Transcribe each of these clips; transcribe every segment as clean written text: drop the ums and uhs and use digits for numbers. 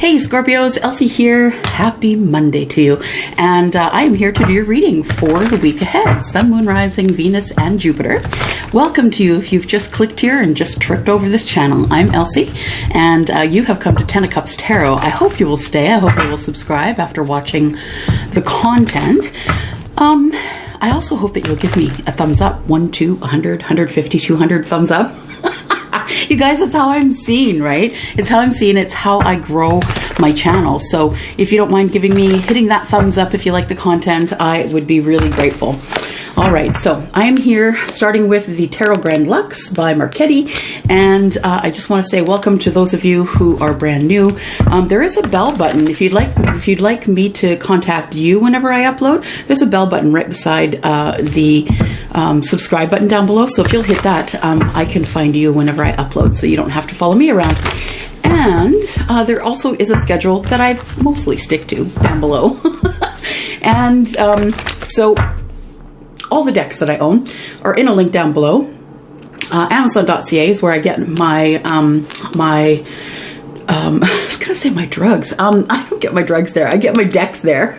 Hey Scorpios, Elsie here. Happy Monday to you. And I am here to do your reading for the week ahead. Sun, Moon, Rising, Venus, and Jupiter. Welcome to you if you've just clicked here and just tripped over this channel. I'm Elsie, and you have come to Ten of Cups Tarot. I hope you will stay. I hope you will subscribe after watching the content. I also hope that you'll give me a thumbs up. 1, 2, 100, 150, 200 thumbs up. You guys, that's how I'm seen, right? It's how I'm seen. It's how I grow my channel. So if you don't mind hitting that thumbs up if you like the content, I would be really grateful. All right, so I am here starting with the Tarot Grand Luxe by Marchetti, and I just want to say welcome to those of you who are brand new. There is a bell button if you'd like me to contact you whenever I upload. There's a bell button right beside the subscribe button down below. So if you'll hit that, I can find you whenever I upload, so you don't have to follow me around. And there also is a schedule that I mostly stick to down below, and so. All the decks that I own are in a link down below. Amazon.ca is where I get my, I was going to say my drugs. I don't get my drugs there. I get my decks there.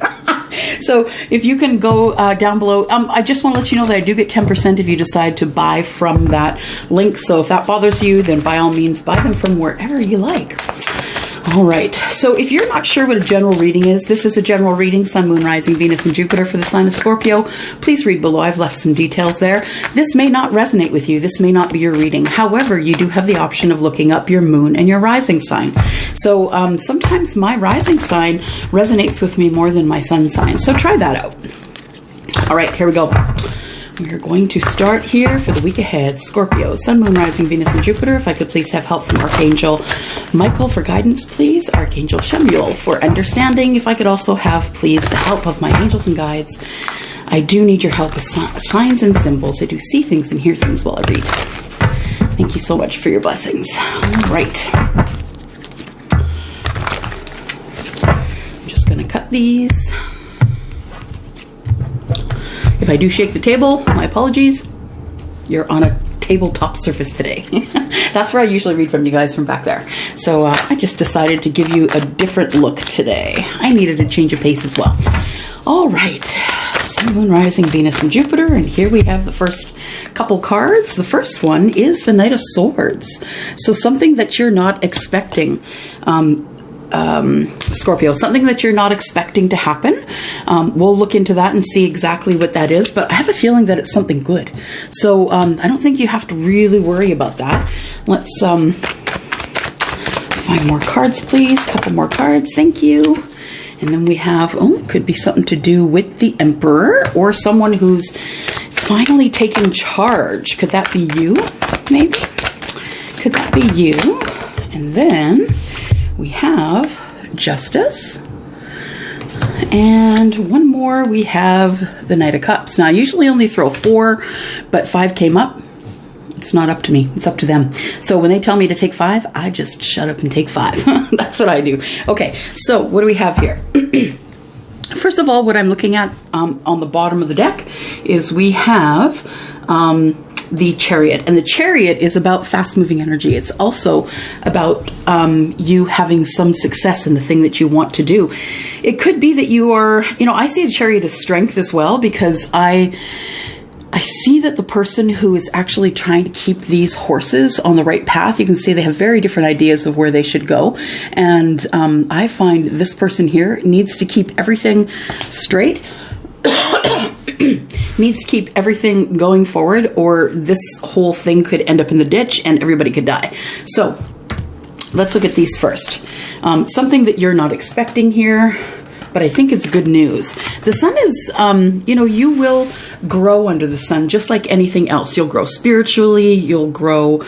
So if you can go down below, I just want to let you know that I do get 10% if you decide to buy from that link. So if that bothers you, then by all means, buy them from wherever you like. All right, so if you're not sure what a general reading is, this is a general reading, Sun, Moon, Rising, Venus, and Jupiter for the sign of Scorpio. Please read below. I've left some details there. This may not resonate with you. This may not be your reading. However, you do have the option of looking up your moon and your rising sign. So sometimes my rising sign resonates with me more than my sun sign. So try that out. All right, here we go. We're going to start here for the week ahead. Scorpio, Sun, Moon, Rising, Venus, and Jupiter. If I could please have help from Archangel Michael for guidance, please. Archangel Chamuel for understanding. If I could also have, please, the help of my angels and guides. I do need your help with signs and symbols. I do see things and hear things while I read. Thank you so much for your blessings. All right. I'm just going to cut these. If I do shake the table, my apologies. You're on a tabletop surface today. That's where I usually read from, you guys, from back there. So I just decided to give you a different look today. I needed a change of pace as well. All right. Sun, Moon, Rising, Venus, and Jupiter. And here we have the first couple cards. The first one is the Knight of Swords. So something that you're not expecting. Scorpio, something that you're not expecting to happen. We'll look into that and see exactly what that is, but I have a feeling that it's something good. So I don't think you have to really worry about that. Let's find more cards, please. Couple more cards. Thank you. And then we have, it could be something to do with the Emperor or someone who's finally taking charge. Could that be you? Maybe? Could that be you? And then we have Justice, and one more, we have the Knight of Cups. Now, I usually only throw 4, but 5 came up. It's not up to me. It's up to them. So when they tell me to take 5, I just shut up and take 5. That's what I do. Okay, so what do we have here? First of all, what I'm looking at on the bottom of the deck is we have the Chariot, and the Chariot is about fast-moving energy. It's also about you having some success in the thing that you want to do. It could be that you are, I see the Chariot as strength as well, because I see that the person who is actually trying to keep these horses on the right path, you can see they have very different ideas of where they should go. And I find this person here needs to keep everything straight. Needs to keep everything going forward, or this whole thing could end up in the ditch and everybody could die. So let's look at these first. Something that you're not expecting here, but I think it's good news. The sun is, you will grow under the sun just like anything else. You'll grow spiritually, you'll grow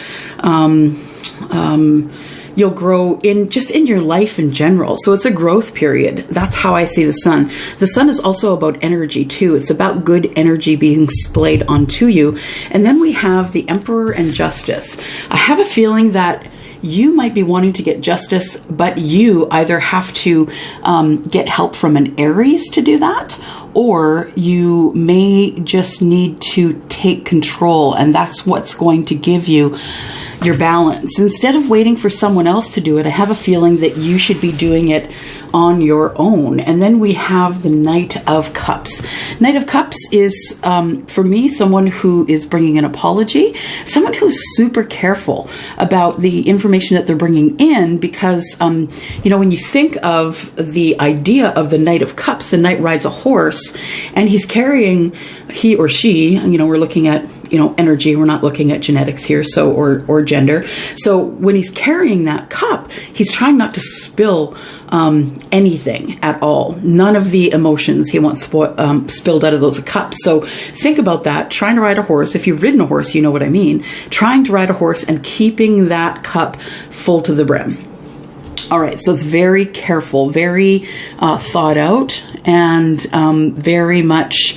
you'll grow in your life in general. So it's a growth period. That's how I see the sun. The sun is also about energy too. It's about good energy being splayed onto you. And then we have the Emperor and Justice. I have a feeling that you might be wanting to get justice, but you either have to get help from an Aries to do that, or you may just need to take control, and that's what's going to give you your balance. Instead of waiting for someone else to do it, I have a feeling that you should be doing it on your own. And then we have the Knight of Cups. Knight of Cups is, for me, someone who is bringing an apology, someone who's super careful about the information that they're bringing in, because, you know, when you think of the idea of the Knight of Cups, the knight rides a horse, and he's carrying, he or she, you know, we're looking at, you know, energy, we're not looking at genetics here, so, or gender. So when he's carrying that cup, he's trying not to spill anything at all. None of the emotions he wants spilled out of those cups. So think about that. Trying to ride a horse, if you've ridden a horse, you know what I mean. Trying to ride a horse and keeping that cup full to the brim. All right, so it's very careful, very thought out, and very much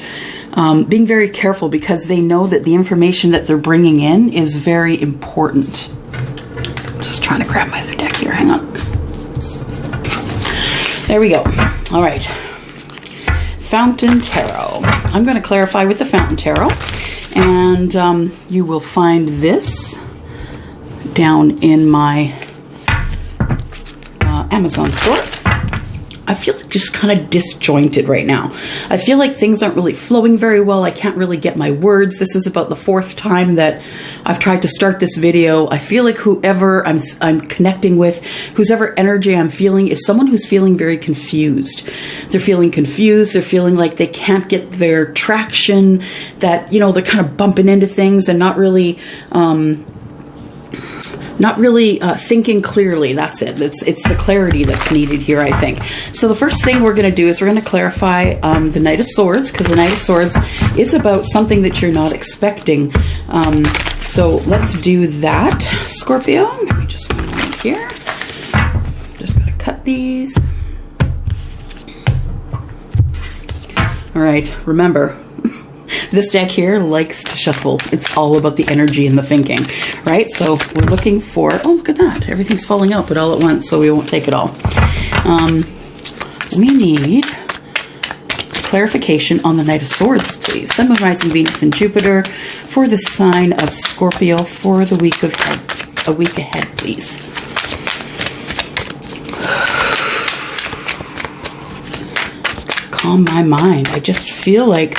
being very careful, because they know that the information that they're bringing in is very important. Just trying to grab my other deck here. Hang on. There we go. All right. Fountain Tarot. I'm going to clarify with the Fountain Tarot, and you will find this down in my Amazon store. I feel just kind of disjointed right now. I feel like things aren't really flowing very well. I can't really get my words. This is about the 4th time that I've tried to start this video. I feel like whoever I'm connecting with, whoever energy I'm feeling, is someone who's feeling very confused. They're feeling confused. They're feeling like they can't get their traction, that, you know, they're kind of bumping into things and not really thinking clearly. That's it. It's the clarity that's needed here, I think. So the first thing we're going to do is we're going to clarify the Knight of Swords, because the Knight of Swords is about something that you're not expecting. So let's do that, Scorpio. Give me just one moment here. Just got to cut these. All right, remember, this deck here likes to shuffle. It's all about the energy and the thinking, right? So we're looking for, oh, look at that. Everything's falling out, but all at once, so we won't take it all. We need clarification on the Knight of Swords, please. Sun, Moon, Rising, Venus, and Jupiter for the sign of Scorpio for the week ahead, please. Just gotta calm my mind. I just feel like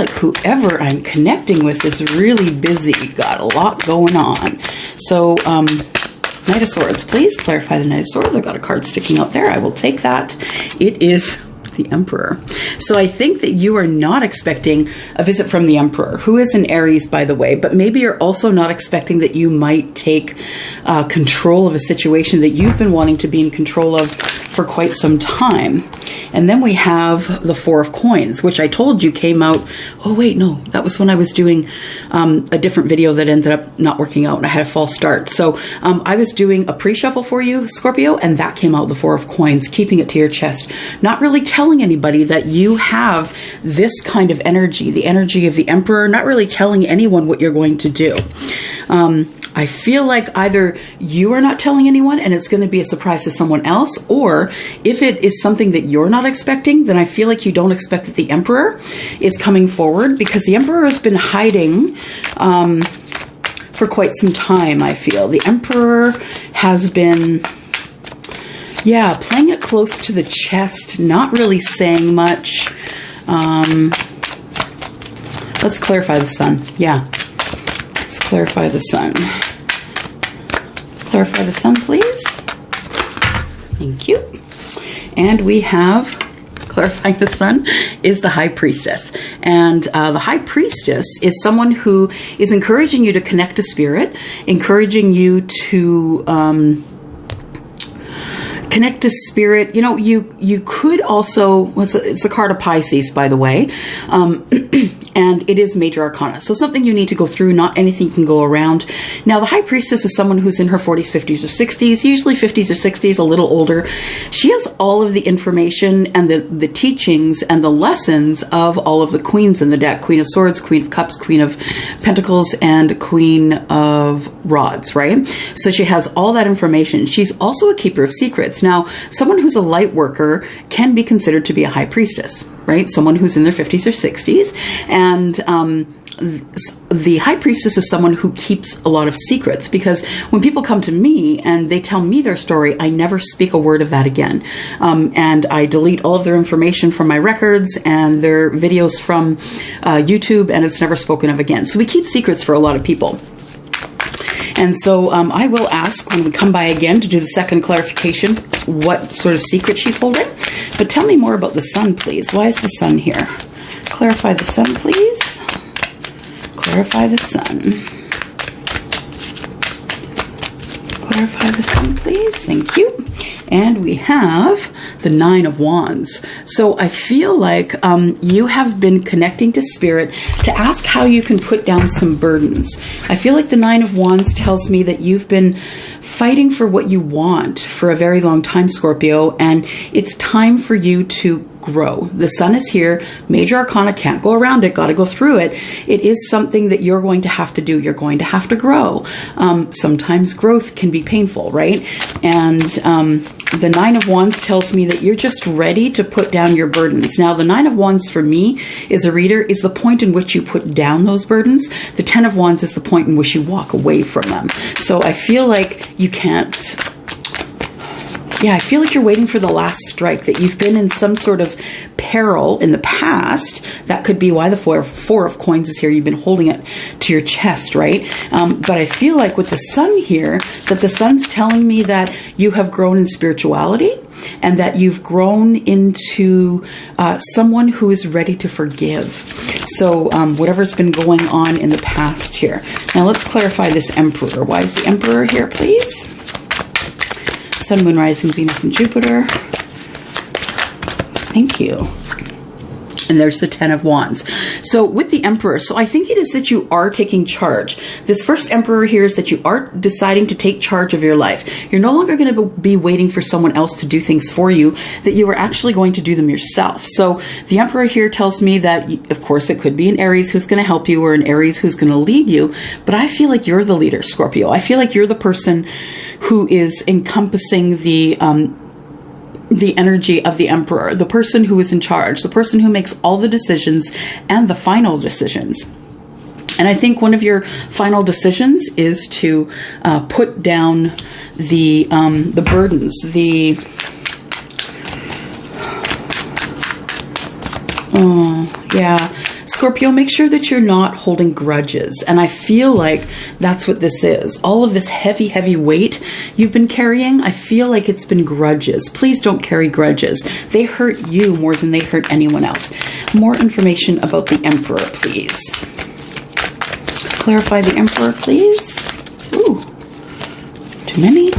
whoever I'm connecting with is really busy, got a lot going on. So, Knight of Swords, please clarify the Knight of Swords. I've got a card sticking out there. I will take that. It is the Emperor. So I think that you are not expecting a visit from the Emperor, who is an Aries, by the way, but maybe you're also not expecting that you might take control of a situation that you've been wanting to be in control of for quite some time. And then we have the Four of Coins, which I told you came out. Oh, wait, no, that was when I was doing a different video that ended up not working out, and I had a false start. So I was doing a pre-shuffle for you, Scorpio, and that came out, the Four of Coins, keeping it to your chest, not really telling anybody that you have this kind of energy, the energy of the Emperor, not really telling anyone what you're going to do. I feel like either you are not telling anyone and it's going to be a surprise to someone else, or if it is something that you're not expecting, then I feel like you don't expect that the Emperor is coming forward, because the Emperor has been hiding for quite some time, I feel. The Emperor has been, yeah, playing it close to the chest, not really saying much. Let's clarify the Sun. Yeah. Let's clarify the Sun. Clarify the Sun, please. Thank you. And we have, clarifying the Sun, is the High Priestess. And the High Priestess is someone who is encouraging you to connect to Spirit, encouraging you to connect to Spirit. You know, you could also, it's a card of Pisces, by the way, and it is Major Arcana. So something you need to go through, not anything can go around. Now, the High Priestess is someone who's in her 40s, 50s, or 60s, usually 50s or 60s, a little older. She has all of the information and the teachings and the lessons of all of the queens in the deck. Queen of Swords, Queen of Cups, Queen of Pentacles, and Queen of Rods, right? So she has all that information. She's also a keeper of secrets. Now, someone who's a light worker can be considered to be a High Priestess, right? Someone who's in their 50s or 60s. And the High Priestess is someone who keeps a lot of secrets, because when people come to me and they tell me their story, I never speak a word of that again. And I delete all of their information from my records and their videos from YouTube, and it's never spoken of again. So we keep secrets for a lot of people. And so I will ask when we come by again to do the second clarification what sort of secret she's holding. But tell me more about the sun, please. Why is the sun here? Clarify the sun, please. Clarify the sun. Clarify the sun, please. Thank you. And we have the Nine of Wands. So I feel like you have been connecting to Spirit to ask how you can put down some burdens. I feel like the Nine of Wands tells me that you've been fighting for what you want for a very long time, Scorpio, and it's time for you to grow. The sun is here. Major arcana, can't go around it, got to go through it. It is something that you're going to have to do. You're going to have to grow. Sometimes growth can be painful, right? And the Nine of Wands tells me that you're just ready to put down your burdens. Now, the Nine of Wands for me as a reader is the point in which you put down those burdens. The Ten of Wands is the point in which you walk away from them. So I feel like you can't... Yeah, I feel like you're waiting for the last strike, that you've been in some sort of peril in the past. That could be why the Four of Coins is here. You've been holding it to your chest, right? But I feel like with the sun here, that the sun's telling me that you have grown in spirituality and that you've grown into someone who is ready to forgive. So whatever's been going on in the past here. Now let's clarify this Emperor. Why is the Emperor here, please? Sun, Moon, Rising, Venus, and Jupiter. Thank you. And there's the Ten of Wands. So with the Emperor, so I think it is that you are taking charge. This first Emperor here is that you are deciding to take charge of your life. You're no longer going to be waiting for someone else to do things for you, that you are actually going to do them yourself. So the Emperor here tells me that, of course, it could be an Aries who's going to help you or an Aries who's going to lead you. But I feel like you're the leader, Scorpio. I feel like you're the person who is encompassing the energy of the Emperor, the person who is in charge, the person who makes all the decisions and the final decisions. And I think one of your final decisions is to put down the burdens, Scorpio, make sure that you're not holding grudges. And I feel like that's what this is. All of this heavy, heavy weight you've been carrying, I feel like it's been grudges. Please don't carry grudges. They hurt you more than they hurt anyone else. More information about the Emperor, please. Clarify the Emperor, please. Ooh, too many.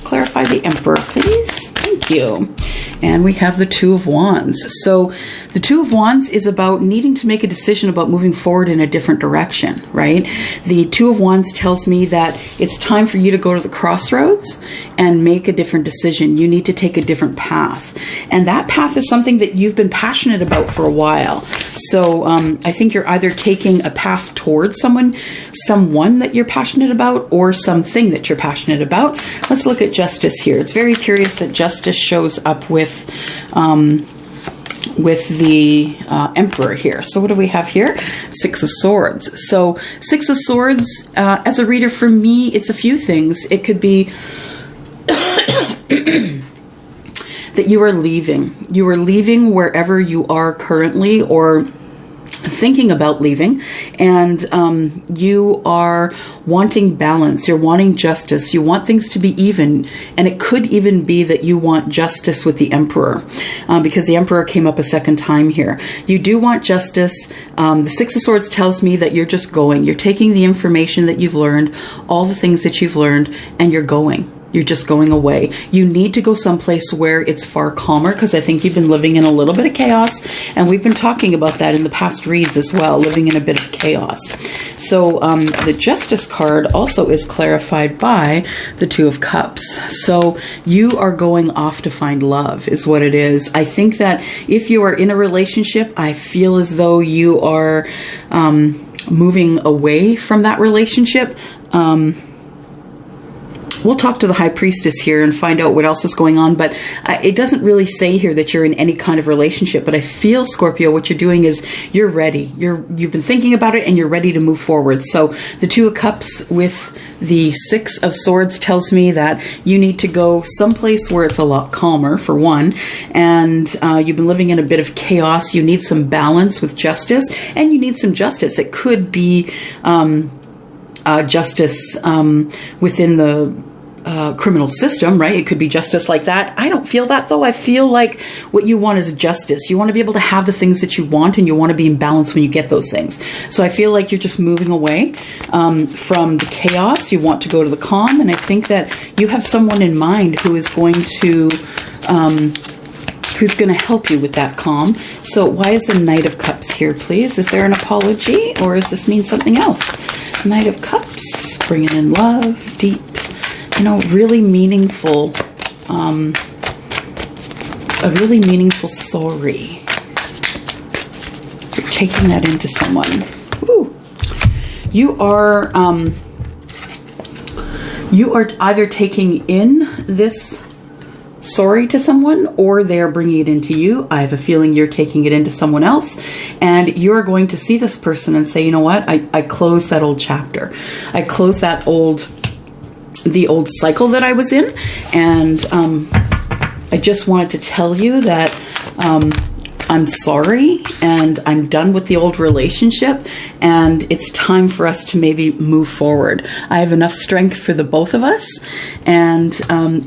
Clarify the Emperor, please. Thank you. And we have the Two of Wands. So the Two of Wands is about needing to make a decision about moving forward in a different direction, right? The Two of Wands tells me that it's time for you to go to the crossroads and make a different decision. You need to take a different path. And that path is something that you've been passionate about for a while. So I think you're either taking a path towards someone that you're passionate about, or something that you're passionate about. Let's look at Justice here. It's very curious that Justice shows up with the Emperor here. So what do we have here? Six of Swords. So Six of Swords, as a reader, for me, it's a few things. It could be that you are leaving. You are leaving wherever you are currently, or thinking about leaving, and you are wanting balance, you're wanting justice, you want things to be even, and it could even be that you want justice with the Emperor, because the Emperor came up a second time here. You do want justice. The Six of Swords tells me that you're just going. You're taking the information that you've learned, all the things that you've learned, and you're going. You're just going away. You need to go someplace where it's far calmer, because I think you've been living in a little bit of chaos, and we've been talking about that in the past reads as well, living in a bit of chaos. So the Justice card also is clarified by the Two of Cups. So you are going off to find love is what it is. I think that if you are in a relationship, I feel as though you are moving away from that relationship. we'll talk to the High Priestess here and find out what else is going on. But it doesn't really say here that you're in any kind of relationship. But I feel, Scorpio, what you're doing is you're ready. You've been thinking about it and you're ready to move forward. So the Two of Cups with the Six of Swords tells me that you need to go someplace where it's a lot calmer, for one. And you've been living in a bit of chaos. You need some balance with justice, and you need some justice. It could be justice within the criminal system, right? It could be justice like that. I don't feel that, though. I feel like what you want is justice. You want to be able to have the things that you want, and you want to be in balance when you get those things. So I feel like you're just moving away from the chaos. You want to go to the calm, and I think that you have someone in mind who is going to help you with that calm. So why is the Knight of Cups here, please? Is there an apology, or does this mean something else? Knight of Cups, bringing in love, deep, really meaningful, a really meaningful sorry. You're taking that into someone. Ooh. You are either taking in this sorry to someone, or they're bringing it into you. I have a feeling you're taking it into someone else, and you're going to see this person and say, you know what, I closed that old chapter. I closed the old cycle that I was in, and I just wanted to tell you that I'm sorry, and I'm done with the old relationship, and it's time for us to maybe move forward. I have enough strength for the both of us, and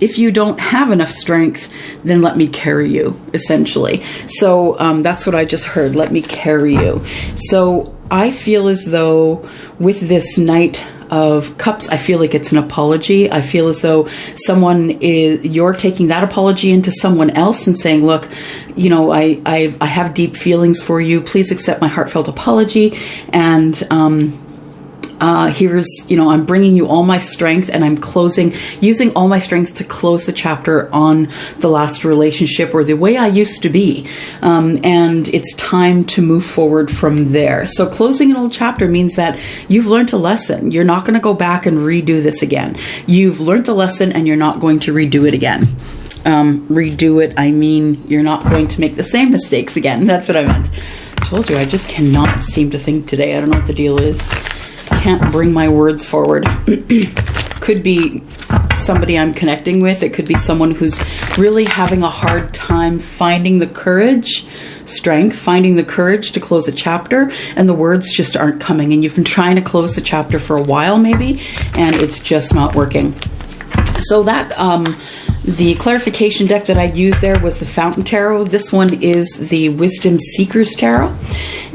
if you don't have enough strength, then let me carry you, essentially. So that's what I just heard, let me carry you. So I feel as though with this Knight of Cups, I feel like it's an apology. I feel as though you're taking that apology into someone else and saying, look, I have deep feelings for you. Please accept my heartfelt apology. And here's, I'm bringing you all my strength, and I'm using all my strength to close the chapter on the last relationship, or the way I used to be. And it's time to move forward from there. So closing an old chapter means that you've learned a lesson. You're not going to go back and redo this again. You've learned the lesson, and you're not going to redo it again. Redo it, I mean, you're not going to make the same mistakes again. That's what I meant. I told you, I just cannot seem to think today. I don't know what the deal is. Can't bring my words forward. Could be somebody I'm connecting with. It could be someone who's really having a hard time finding the courage, finding the courage to close a chapter, and the words just aren't coming. And you've been trying to close the chapter for a while maybe, and it's just not working. So that the clarification deck that I used there was the Fountain Tarot. This one is the Wisdom Seekers Tarot.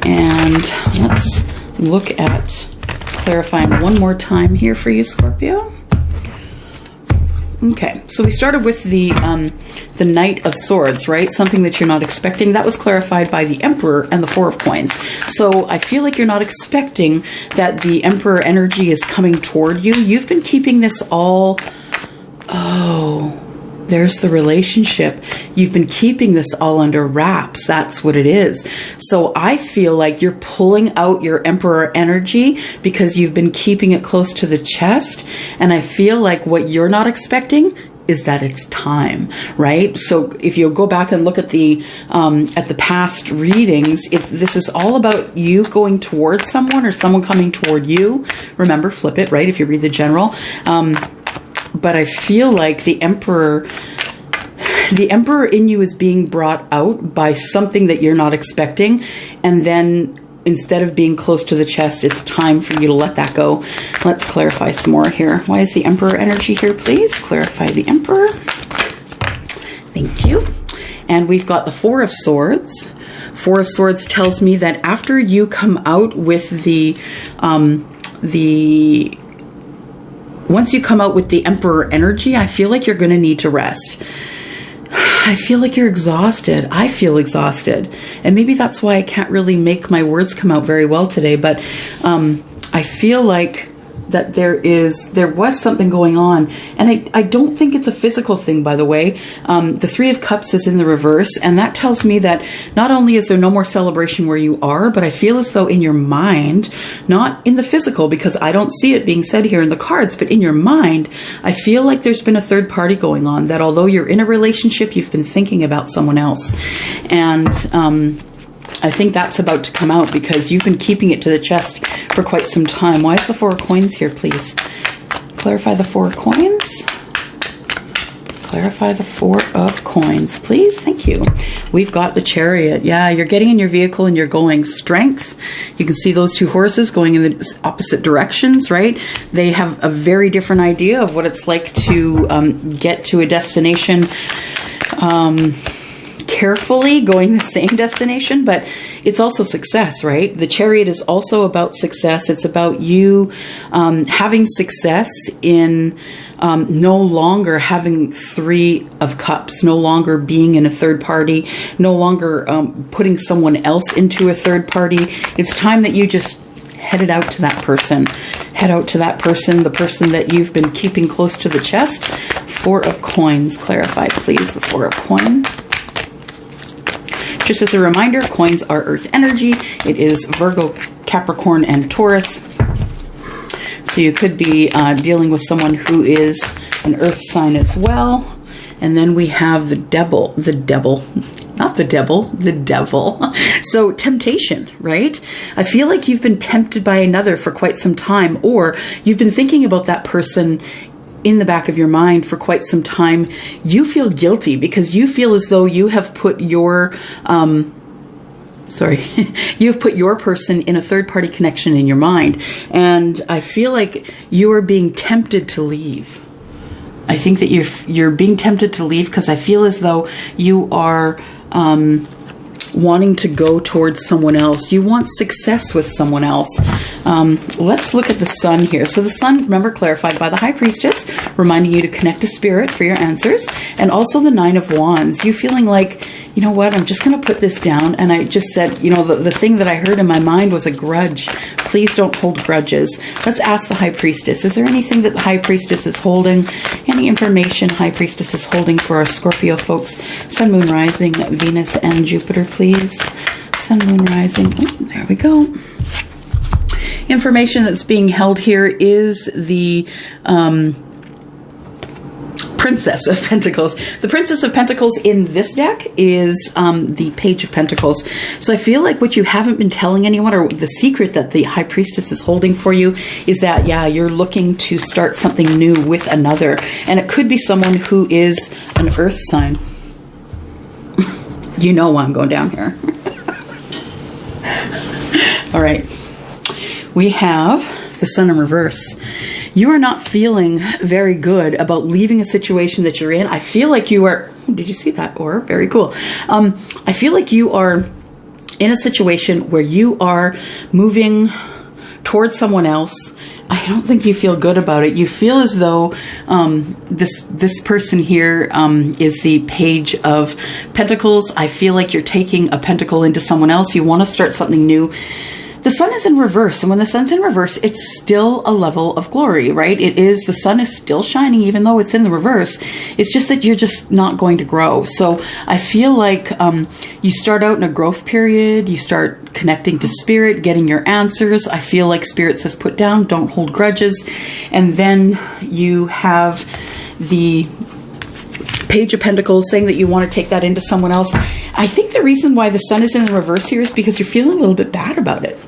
And let's look at clarifying one more time here for you, Scorpio. Okay, so we started with the Knight of Swords, right? Something that you're not expecting. That was clarified by the Emperor and the Four of Coins. So I feel like you're not expecting that the Emperor energy is coming toward you. You've been keeping this all... Oh, there's the relationship. You've been keeping this all under wraps. That's what it is. So I feel like you're pulling out your Emperor energy because you've been keeping it close to the chest. And I feel like what you're not expecting is that it's time, right? So if you go back and look at the past readings, this is all about you going towards someone or someone coming toward you. Remember, flip it, right? If you read the general. But I feel like the Emperor in you is being brought out by something that you're not expecting. And then instead of being close to the chest, it's time for you to let that go. Let's clarify some more here. Why is the Emperor energy here, please? Clarify the Emperor. Thank you. And we've got the Four of Swords. Four of Swords tells me that after you come out with once you come out with the Emperor energy, I feel like you're going to need to rest. I feel like you're exhausted. I feel exhausted. And maybe that's why I can't really make my words come out very well today. But I feel like that there was something going on, and I don't think it's a physical thing, by the way. The Three of Cups is in the reverse, and that tells me that not only is there no more celebration where you are, but I feel as though in your mind, not in the physical, because I don't see it being said here in the cards, but in your mind, I feel like there's been a third party going on, that although you're in a relationship, you've been thinking about someone else. And I think that's about to come out because you've been keeping it to the chest for quite some time. Why is the Four of Coins here, please? Clarify the Four of Coins. Clarify the Four of Coins, please. Thank you. We've got the Chariot. Yeah, you're getting in your vehicle and you're going. Strength. You can see those two horses going in the opposite directions, right? They have a very different idea of what it's like to get to a destination carefully, going the same destination, but it's also success, right? The Chariot is also about success. It's about you having success in no longer having Three of Cups, no longer being in a third party, no longer putting someone else into a third party. It's time that you just headed out to that person. Head out to that person, the person that you've been keeping close to the chest. Four of Coins. Clarify, please, the Four of Coins. Just as a reminder, coins are earth energy. It is Virgo, Capricorn, and Taurus. So you could be dealing with someone who is an earth sign as well. And then we have the devil. Not the devil, the devil. So temptation, right? I feel like you've been tempted by another for quite some time, or you've been thinking about that person in the back of your mind for quite some time. You feel guilty because you feel as though you have put your you've put your person in a third-party connection in your mind, and I feel like you are being tempted to leave. I think that you're being tempted to leave because I feel as though you are wanting to go towards someone else. You want success with someone else. Let's look at the Sun here. So the Sun, remember, clarified by the High Priestess, reminding you to connect to Spirit for your answers. And also the Nine of Wands. You feeling like, you know what, I'm just going to put this down. And I just said, you know, the thing that I heard in my mind was a grudge. Please don't hold grudges. Let's ask the High Priestess. Is there anything that the High Priestess is holding? Any information High Priestess is holding for our Scorpio folks? Sun, Moon, Rising, Venus, and Jupiter, please. Sun, Moon, Rising. Oh, there we go. Information that's being held here is the Princess of Pentacles. The Princess of Pentacles in this deck is the Page of Pentacles. So I feel like what you haven't been telling anyone, or the secret that the High Priestess is holding for you, is that, yeah, you're looking to start something new with another. And it could be someone who is an earth sign. You know why I'm going down here. All right. We have the Sun in reverse. You are not feeling very good about leaving a situation that you're in. I feel like you are... Oh, did you see that? Or very cool. I feel like you are in a situation where you are moving towards someone else. I don't think you feel good about it. You feel as though this person here is the Page of Pentacles. I feel like you're taking a pentacle into someone else. You want to start something new. The Sun is in reverse, and when the Sun's in reverse, it's still a level of glory, right? It is, the Sun is still shining even though it's in the reverse. It's just that you're just not going to grow. So I feel like you start out in a growth period, you start connecting to Spirit, getting your answers. I feel like Spirit says put down, don't hold grudges. And then you have the Page of Pentacles saying that you want to take that into someone else. I think the reason why the Sun is in the reverse here is because you're feeling a little bit bad about it.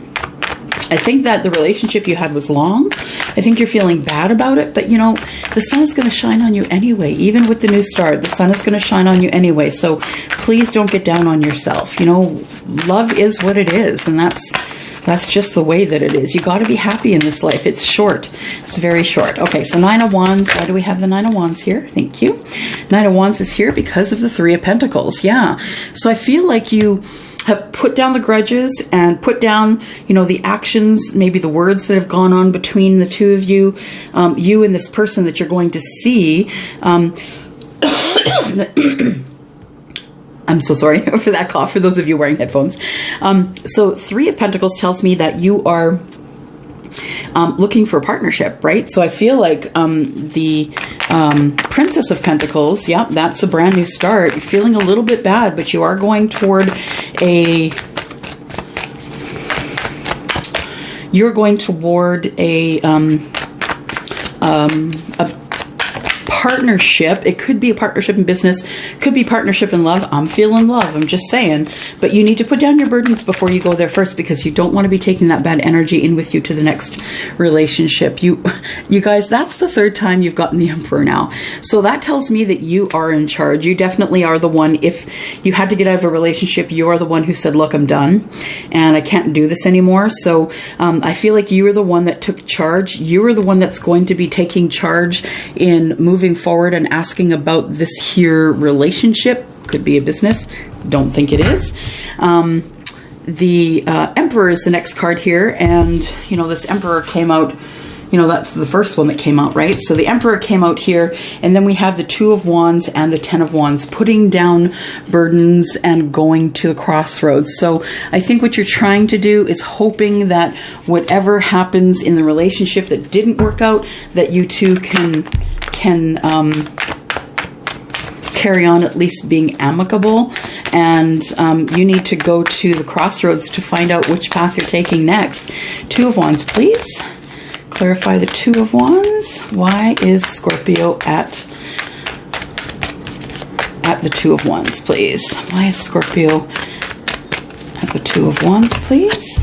I think that the relationship you had was long. I think you're feeling bad about it, but you know, the Sun is going to shine on you anyway. Even with the new star, the Sun is going to shine on you anyway. So please don't get down on yourself. You know, love is what it is, and that's just the way that it is. You got to be happy in this life. It's short. It's very short. Okay, so Nine of Wands. Why do we have the Nine of Wands here? Thank you. Nine of Wands is here because of the Three of Pentacles. Yeah. So I feel like you have put down the grudges and put down, you know, the actions, maybe the words that have gone on between the two of you, you and this person that you're going to see. I'm so sorry for that cough, for those of you wearing headphones. So Three of Pentacles tells me that you are looking for a partnership, right? So I feel like the Princess of Pentacles, yeah, that's a brand new start. You're feeling a little bit bad, but you are going toward a partnership. It could be a partnership in business, could be partnership in love. I'm feeling love, I'm just saying. But you need to put down your burdens before you go there first, because you don't want to be taking that bad energy in with you to the next relationship. You guys, that's the third time you've gotten the Emperor now. So that tells me that you are in charge. You definitely are the one. If you had to get out of a relationship, you are the one who said, look, I'm done and I can't do this anymore. So I feel like you are the one that took charge. You are the one that's going to be taking charge in moving forward and asking about this here relationship. Could be a business. Don't think it is. The Emperor is the next card here. And, you know, this Emperor came out, you know, that's the first one that came out, right? So the Emperor came out here, and then we have the Two of Wands and the Ten of Wands, putting down burdens and going to the crossroads. So I think what you're trying to do is hoping that whatever happens in the relationship that didn't work out, that you two can carry on at least being amicable. And you need to go to the crossroads to find out which path you're taking next. Two of Wands, please. Clarify the Two of Wands. Why is Scorpio at the Two of Wands, please? Why is Scorpio at the Two of Wands, please?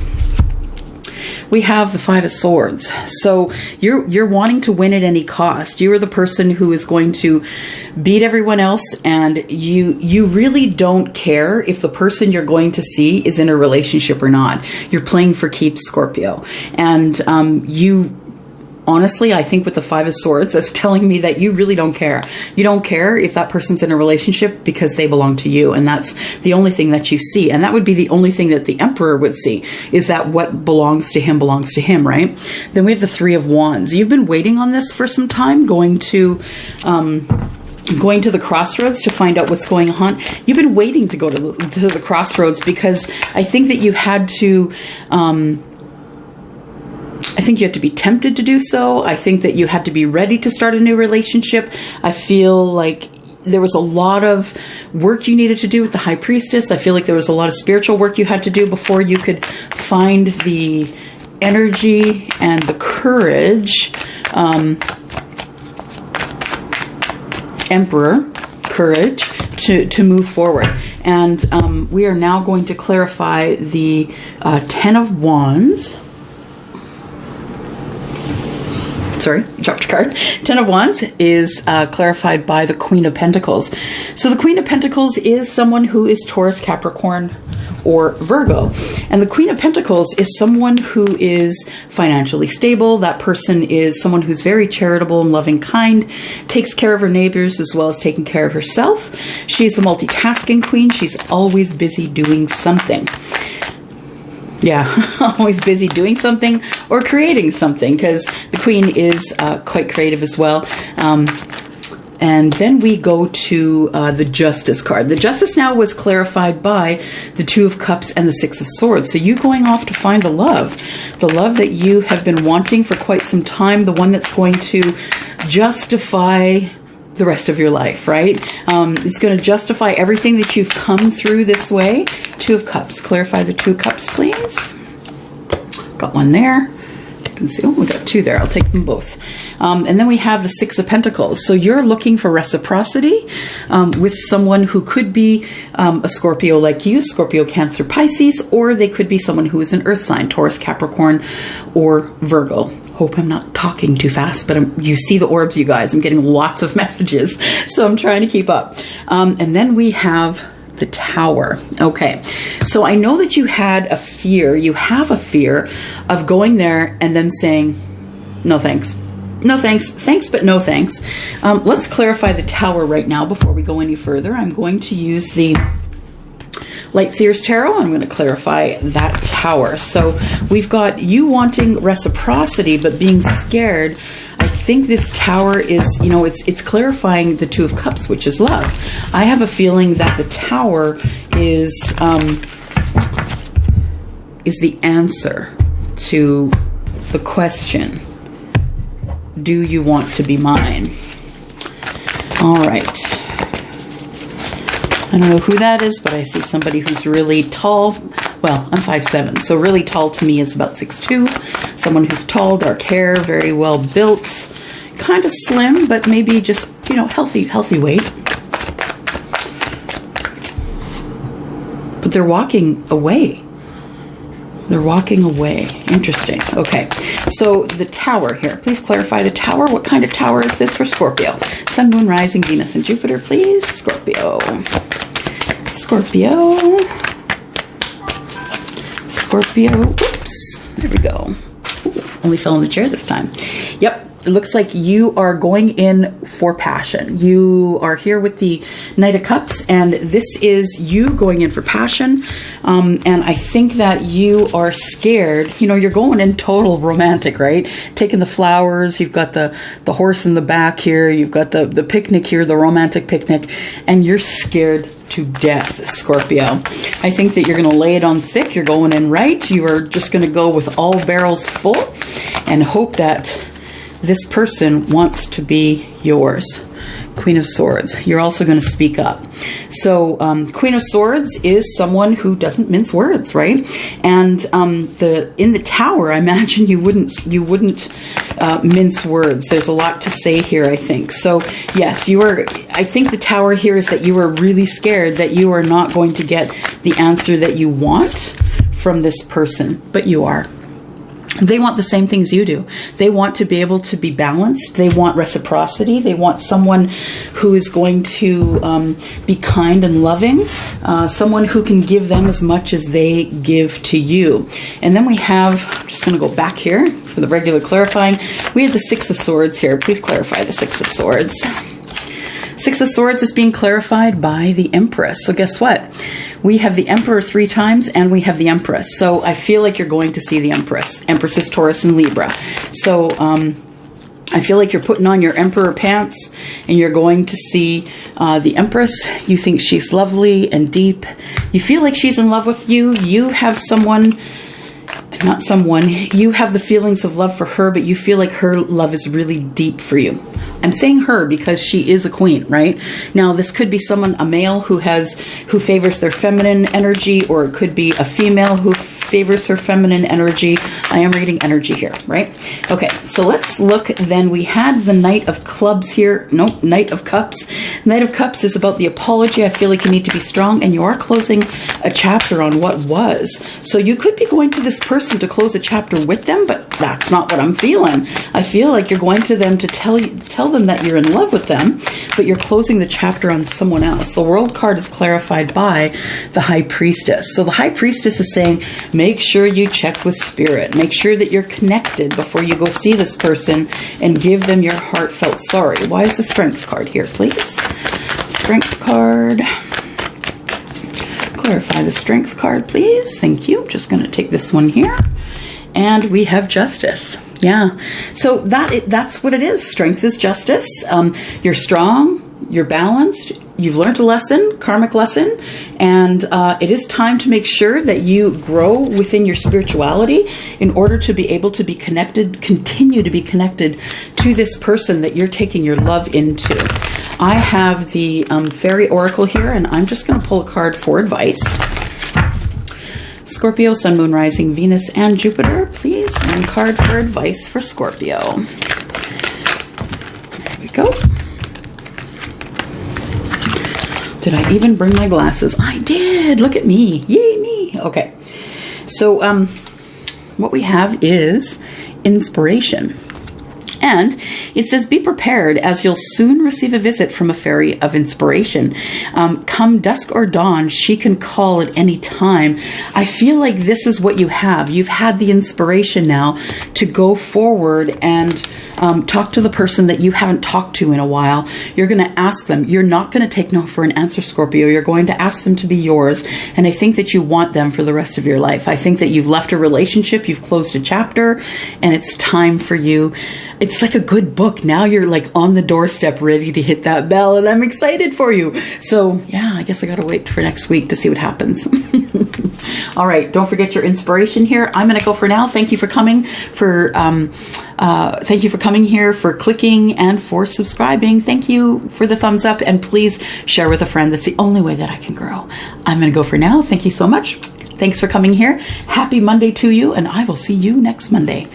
We have the Five of Swords. So you're wanting to win at any cost. You are the person who is going to beat everyone else, and you really don't care if the person you're going to see is in a relationship or not. You're playing for keeps, Scorpio. And honestly, I think with the Five of Swords, that's telling me that you really don't care. You don't care if that person's in a relationship because they belong to you. And that's the only thing that you see. And that would be the only thing that the Emperor would see, is that what belongs to him, right? Then we have the Three of Wands. You've been waiting on this for some time, going to the crossroads to find out what's going on. You've been waiting to go to the crossroads because I think that you had to... I think you had to be tempted to do so. I think that you had to be ready to start a new relationship. I feel like there was a lot of work you needed to do with the High Priestess. I feel like there was a lot of spiritual work you had to do before you could find the energy and the courage, Emperor, courage, to move forward. And we are now going to clarify the Ten of Wands. Sorry, dropped a card. Ten of Wands is clarified by the Queen of Pentacles. So the Queen of Pentacles is someone who is Taurus, Capricorn, or Virgo. And the Queen of Pentacles is someone who is financially stable. That person is someone who's very charitable and loving, kind, takes care of her neighbors as well as taking care of herself. She's the multitasking queen. She's always busy doing something. Yeah, always busy doing something or creating something, because the Queen is quite creative as well. And then we go to the Justice card. The Justice now was clarified by the Two of Cups and the Six of Swords. So you going off to find the love that you have been wanting for quite some time, the one that's going to justify the rest of your life, right? It's going to justify everything that you've come through this way. Two of Cups. Clarify the Two of Cups, please. Got one there. You can see, oh, we got two there. I'll take them both. And then we have the Six of Pentacles. So you're looking for reciprocity with someone who could be a Scorpio like you, Scorpio, Cancer, Pisces, or they could be someone who is an earth sign, Taurus, Capricorn, or Virgo. Hope I'm not talking too fast, but you see the orbs, you guys. I'm getting lots of messages, so I'm trying to keep up. And then we have the Tower. Okay, so I know that you had a fear. You have a fear of going there and then saying, no thanks. No thanks. Thanks, but no thanks. Let's clarify the Tower right now before we go any further. I'm going to use the Light Seers Tarot. I'm going to clarify that Tower. So we've got you wanting reciprocity, but being scared. I think this Tower is, you know, it's clarifying the Two of Cups, which is love. I have a feeling that the Tower is the answer to the question, do you want to be mine? All right. I don't know who that is, but I see somebody who's really tall. Well, I'm 5'7", so really tall to me is about 6'2". Someone who's tall, dark hair, very well built, kind of slim, but maybe just, you know, healthy weight. But they're walking away. They're walking away. Interesting. Okay. So the tower here. Please clarify the tower. What kind of tower is this for Scorpio? Sun, Moon, Rising, Venus, and Jupiter, please. Scorpio. Scorpio. Scorpio. Oops. There we go. Ooh, only fell in the chair this time. Yep. It looks like you are going in for passion. You are here with the Knight of Cups, and this is you going in for passion. And I think that you are scared. You know, you're going in total romantic, right? Taking the flowers. You've got the horse in the back here. You've got the picnic here, the romantic picnic, and you're scared to death, Scorpio. I think that you're going to lay it on thick. You're going in right. You are just going to go with all barrels full and hope that this person wants to be yours. Queen of Swords. You're also going to speak up. So Queen of Swords is someone who doesn't mince words, right? And in the tower, I imagine you wouldn't mince words. There's a lot to say here, I think. So yes, you are. I think the tower here is that you are really scared that you are not going to get the answer that you want from this person, but you are. They want the same things you do. They want to be able to be balanced. They want reciprocity. They want someone who is going to be kind and loving, someone who can give them as much as they give to you. And then we have, I'm just going to go back here for the regular clarifying. We have the Six of Swords here. Please clarify the Six of Swords. Six of Swords is being clarified by the Empress. So guess what? We have the Emperor 3 times and we have the Empress. So I feel like you're going to see the Empress. Empress is Taurus and Libra. So I feel like you're putting on your Emperor pants and you're going to see the Empress. You think she's lovely and deep. You feel like she's in love with you. You have someone... Not someone, you have the feelings of love for her, but you feel like her love is really deep for you. I'm saying her because she is a queen, right? Now, this could be someone, a male who favors their feminine energy, or it could be a female who favors her feminine energy. I am reading energy here, right? Okay, so let's look then. We had the Knight of Clubs here. Nope, Knight of Cups. Knight of Cups is about the apology. I feel like you need to be strong, and you are closing a chapter on what was. So you could be going to this person to close a chapter with them, but that's not what I'm feeling. I feel like you're going to them to tell them that you're in love with them, but you're closing the chapter on someone else. The World card is clarified by the High Priestess. So the High Priestess is saying, make sure you check with Spirit. Make sure that you're connected before you go see this person and give them your heartfelt sorry. Why is the Strength card here, please? Strength card. Clarify the Strength card, please. Thank you. Just going to take this one here. And we have Justice. Yeah. So that's what it is. Strength is justice. You're strong. You're balanced. You've learned a lesson, karmic lesson, and it is time to make sure that you grow within your spirituality in order to be able to be connected, continue to be connected to this person that you're taking your love into. I have the Fairy Oracle here, and I'm just going to pull a card for advice. Scorpio, Sun, Moon, Rising, Venus, and Jupiter. Please, one card for advice for Scorpio. There we go. Did I even bring my glasses? I did. Look at me. Yay, me. Okay. So what we have is inspiration. And it says, be prepared as you'll soon receive a visit from a fairy of inspiration. Come dusk or dawn, she can call at any time. I feel like this is what you have. You've had the inspiration now to go forward and talk to the person that you haven't talked to in a while. You're going to ask them. You're not going to take no for an answer, Scorpio. You're going to ask them to be yours. And I think that you want them for the rest of your life. I think that you've left a relationship, you've closed a chapter, and it's time for you. It's like a good book. Now you're like on the doorstep ready to hit that bell, and I'm excited for you. So yeah, I guess I got to wait for next week to see what happens. All right, don't forget your inspiration here. I'm going to go for now. Thank you for coming, thank you for coming here, for clicking, and for subscribing. Thank you for the thumbs up, and please share with a friend. That's the only way that I can grow. I'm going to go for now. Thank you so much. Thanks for coming here. Happy Monday to you, and I will see you next Monday.